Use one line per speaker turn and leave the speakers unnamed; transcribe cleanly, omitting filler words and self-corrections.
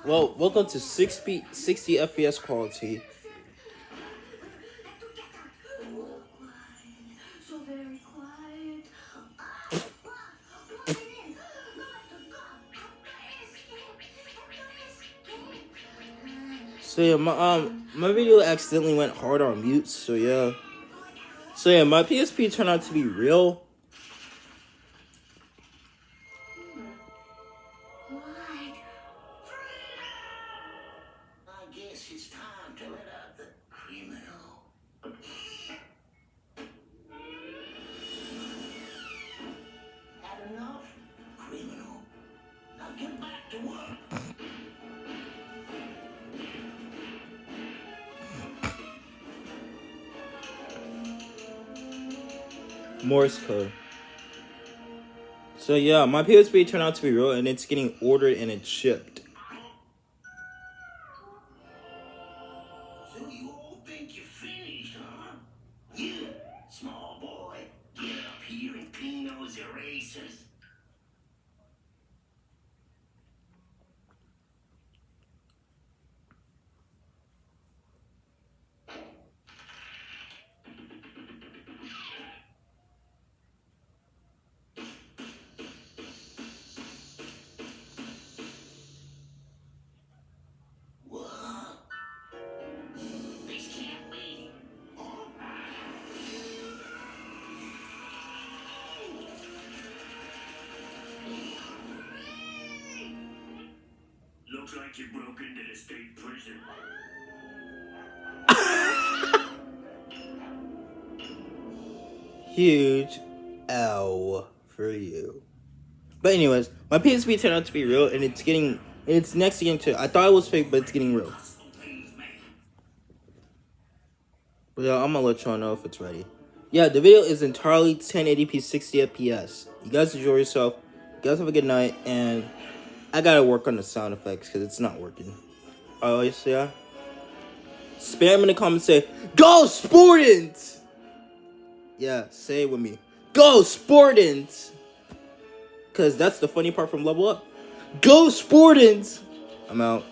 Well, welcome to 60 FPS quality. So yeah, my video accidentally went hard on mute. So yeah, my PSP turned out to be real.
I guess it's time to let out the criminal. Had enough? Criminal. Now get back to work.
Morse code. So yeah, my PSP turned out to be real, and it's getting ordered and it's shipped.
So you all think you're finished, huh? You, small boy, get up here and clean those erasers. What? This can't be. Looks like you broke into the state prison.
Huge L for you. But anyways, my PSP turned out to be real, and it's next to getting to. I thought it was fake, but it's getting real. But yeah, I'm gonna let y'all know if it's ready. Yeah, the video is entirely 1080p 60 FPS. You guys enjoy yourself. You guys have a good night, and I gotta work on the sound effects because it's not working. Oh yeah. Spam in the comments, say "Go Sportants!" Yeah, say it with me. Go Sportants! Because that's the funny part from Level Up. Go Sportants! I'm out.